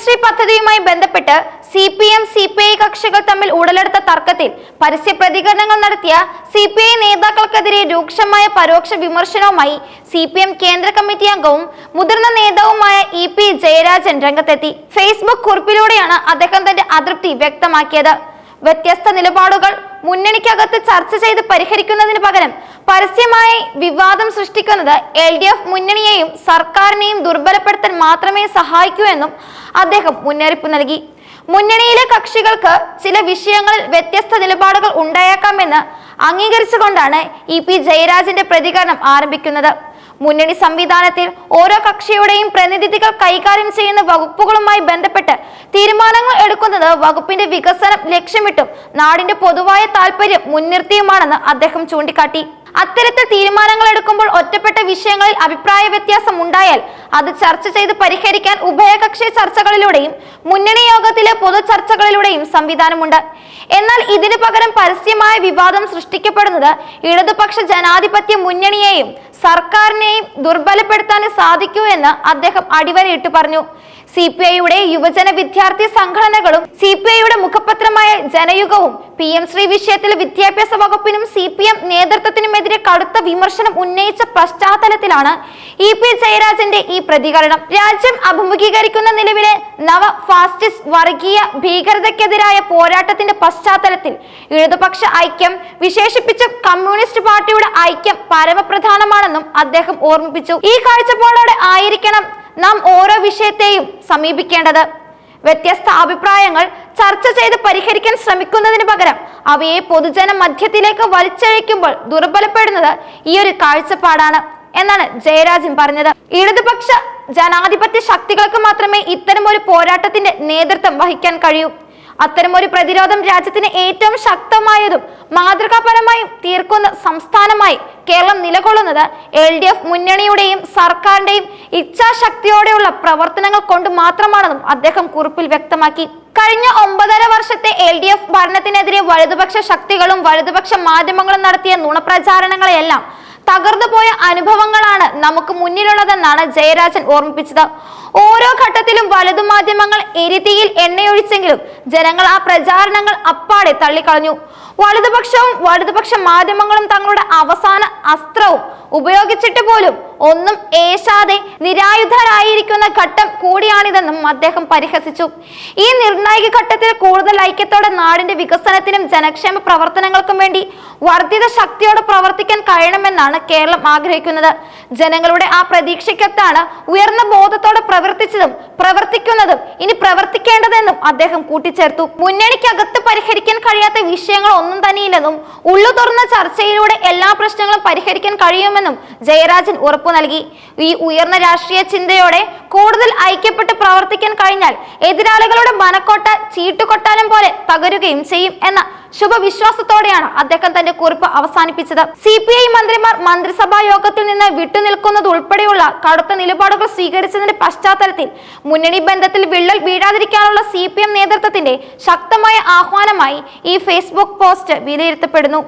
ശ്രീ പദ്ധതിയുമായി ബന്ധപ്പെട്ട് CPM CPI കക്ഷികൾ തമ്മിൽ ഉടലെടുത്ത തർക്കത്തിൽ പരസ്യ പ്രതികരണങ്ങൾ നടത്തിയ CPI നേതാക്കൾക്കെതിരെ രൂക്ഷമായ പരോക്ഷ വിമർശനവുമായി CPM കേന്ദ്ര കമ്മിറ്റി അംഗവും മുതിർന്ന നേതാവുമായ EP ജയരാജൻ രംഗത്തെത്തി. ഫേസ്ബുക്ക് കുറിപ്പിലൂടെയാണ് അദ്ദേഹം തന്റെ അതൃപ്തി വ്യക്തമാക്കിയത്. വ്യത്യസ്ത നിലപാടുകൾ മുന്നണിക്കകത്ത് ചർച്ച ചെയ്ത് പരിഹരിക്കുന്നതിന് പകരം പരസ്യമായി വിവാദം സൃഷ്ടിക്കുന്നത് LDF മുന്നണിയെയും സർക്കാരിനെയും ദുർബലപ്പെടുത്താൻ മാത്രമേ സഹായിക്കൂ എന്നും അദ്ദേഹം മുന്നറിയിപ്പ് നൽകി. മുന്നണിയിലെ കക്ഷികൾക്ക് ചില വിഷയങ്ങളിൽ വ്യത്യസ്ത നിലപാടുകൾ ഉണ്ടായേക്കാമെന്ന് അംഗീകരിച്ചുകൊണ്ടാണ് EP ജയരാജന്റെ പ്രതികരണം ആരംഭിക്കുന്നത്. മുന്നണി സംവിധാനത്തിൽ ഓരോ കക്ഷിയുടെയും പ്രതിനിധികൾ കൈകാര്യം ചെയ്യുന്ന വകുപ്പുകളുമായി ബന്ധപ്പെട്ട് തീരുമാനങ്ങൾ എടുക്കുന്നത് വകുപ്പിന്റെ വികസനം ലക്ഷ്യമിട്ടും നാടിന്റെ പൊതുവായ താല്പര്യം മുൻനിർത്തിയുമാണെന്ന് അദ്ദേഹം ചൂണ്ടിക്കാട്ടി. അത്തരത്തിൽ തീരുമാനങ്ങൾ എടുക്കുമ്പോൾ ഒറ്റപ്പെട്ട വിഷയങ്ങളിൽ അഭിപ്രായ വ്യത്യാസം ഉണ്ടായാൽ അത് ചർച്ച ചെയ്ത് പരിഹരിക്കാൻ ഉഭയകക്ഷി ചർച്ചകളിലൂടെയും മുന്നണി യോഗത്തിലെ പൊതു ചർച്ചകളിലൂടെയും സംവിധാനമുണ്ട്. എന്നാൽ ഇതിനു പകരം പരസ്യമായ വിവാദം സൃഷ്ടിക്കപ്പെടുന്നത് ഇടതുപക്ഷ ജനാധിപത്യ മുന്നണിയെയും സർക്കാരിനെയും ദുർബലപ്പെടുത്താൻ സാധിക്കൂ എന്ന് അദ്ദേഹം അടിവരയിട്ട് പറഞ്ഞു. CPIയുടെ യുവജന വിദ്യാർത്ഥി സംഘടനകളും CPIയുടെ മുഖപത്രമായ ജനയുഗവും PM ശ്രീ വിഷയത്തിൽ വിദ്യാഭ്യാസ വകുപ്പിനും CPM നേതൃത്വത്തിനുമെതിരെ കടുത്ത വിമർശനം ഉന്നയിച്ച പശ്ചാത്തലത്തിലാണ് EP ജയരാജന്റെ ഈ പ്രതികരണം. രാജ്യം അഭിമുഖീകരിക്കുന്ന നിലവിലെ നവ ഫാസിസ്റ്റ് വർഗീയ ഭീകരതയ്ക്കെതിരായ പോരാട്ടത്തിന്റെ പശ്ചാത്തലത്തിൽ ഇടതുപക്ഷ ഐക്യം, വിശേഷിപ്പിച്ച് കമ്മ്യൂണിസ്റ്റ് പാർട്ടിയുടെ ഐക്യം പരമപ്രധാനമാണെന്നും അദ്ദേഹം ഓർമ്മിപ്പിച്ചു. ഈ കാഴ്ചപ്പാടോടെ ആയിരിക്കണം നാം ഓരോ വിഷയത്തെയും സമീപിക്കേണ്ടത്. വ്യത്യസ്ത അഭിപ്രായങ്ങൾ ചർച്ച ചെയ്ത് പരിഹരിക്കാൻ ശ്രമിക്കുന്നതിന് പകരം അവയെ പൊതുജന മധ്യത്തിലേക്ക് വലിച്ചഴിക്കുമ്പോൾ ദുർബലപ്പെടുന്നത് ഈ ഒരു കാഴ്ചപ്പാടാണ് എന്നാണ് ജയരാജൻ പറഞ്ഞത്. ഇടതുപക്ഷ ജനാധിപത്യ ശക്തികൾക്ക് മാത്രമേ ഇത്തരമൊരു പോരാട്ടത്തിന്റെ നേതൃത്വം വഹിക്കാൻ കഴിയൂ. അത്തരമൊരു പ്രതിരോധം രാജ്യത്തിന് ഏറ്റവും ശക്തമായതും മാതൃകാപരമായും തീർക്കുന്ന സംസ്ഥാനമായി കേരളം നിലകൊള്ളുന്നത് LDF മുന്നണിയുടെയും സർക്കാരിന്റെയും ഇച്ഛാശക്തിയോടെയുള്ള പ്രവർത്തനങ്ങൾ കൊണ്ട് മാത്രമാണെന്നും അദ്ദേഹം കുറിപ്പിൽ വ്യക്തമാക്കി. കഴിഞ്ഞ 9.5 വർഷത്തെ LDF ഭരണത്തിനെതിരെ വലതുപക്ഷ ശക്തികളും വലതുപക്ഷ മാധ്യമങ്ങളും നടത്തിയ നുണപ്രചാരണങ്ങളെയെല്ലാം തകർന്നുപോയ അനുഭവങ്ങളാണ് നമുക്ക് മുന്നിലുള്ളതെന്നാണ് ജയരാജൻ ഓർമ്മിപ്പിച്ചത്. ഓരോ ഘട്ടത്തിലും വലതു മാധ്യമങ്ങൾ എരിതിയിൽ എണ്ണയൊഴിച്ചെങ്കിലും ജനങ്ങൾ ആ പ്രചാരണങ്ങൾ അപ്പാടെ തള്ളിക്കളഞ്ഞു. വലതുപക്ഷവും വലതുപക്ഷ മാധ്യമങ്ങളും തങ്ങളുടെ അവസാന അസ്ത്രവും ഉപയോഗിച്ചിട്ട് പോലും ഒന്നും ഏശാതെ നിരായുധരായിരിക്കുന്ന ഘട്ടം കൂടിയാണിതെന്നും അദ്ദേഹം പരിഹസിച്ചു. ഈ നിർണായക ഘട്ടത്തിൽ കൂടുതൽ ഐക്യത്തോടെ നാടിന്റെ വികസനത്തിനും ജനക്ഷേമ പ്രവർത്തനങ്ങൾക്കും വേണ്ടി വർദ്ധിത ശക്തിയോടെ പ്രവർത്തിക്കാൻ കഴിയണമെന്നാണ് കേരളം ആഗ്രഹിക്കുന്നത്. ജനങ്ങളുടെ ആ പ്രതീക്ഷയ്ക്കത്താണ് ഉയർന്ന ബോധത്തോടെ പ്രവർത്തിച്ചതും പ്രവർത്തിക്കുന്നതും ഇനി പ്രവർത്തിക്കേണ്ടതെന്നും അദ്ദേഹം കൂട്ടിച്ചേർത്തു. മുന്നണിക്കകത്ത് പരിഹരിക്കാൻ കഴിയാത്ത വിഷയങ്ങൾ ഒന്നും തന്നെയില്ലെന്നും ഉള്ളു തുറന്ന ചർച്ചയിലൂടെ എല്ലാ പ്രശ്നങ്ങളും പരിഹരിക്കാൻ കഴിയുമെന്നും ജയരാജൻ ഉറപ്പു നൽകി. ഈ ഉയർന്ന രാഷ്ട്രീയ ചിന്തയോടെ കൂടുതൽ ഐക്യപ്പെട്ട് പ്രവർത്തിക്കാൻ കഴിഞ്ഞാൽ എതിരാളികളുടെ മനക്കോട്ട ചീട്ടുകൊട്ടാരം പോലെ തകരുകയും ചെയ്യും എന്ന ശുഭവിശ്വാസത്തോടെയാണ് അദ്ദേഹം തന്റെ കുറിപ്പ് അവസാനിപ്പിച്ചത്. CPI മന്ത്രിമാർ മന്ത്രിസഭാ യോഗത്തിൽ നിന്ന് വിട്ടുനിൽക്കുന്നത് ഉൾപ്പെടെയുള്ള കടുത്ത നിലപാടുകൾ സ്വീകരിച്ചതിന്റെ പശ്ചാത്തലത്തിൽ മുന്നണി ബന്ധത്തിൽ വിള്ളൽ വീഴാതിരിക്കാനുള്ള CPM നേതൃത്വത്തിന്റെ ശക്തമായ ആഹ്വാനമായി ഈ ഫേസ്ബുക്ക് പോസ്റ്റ് വിലയിരുത്തപ്പെടുന്നു.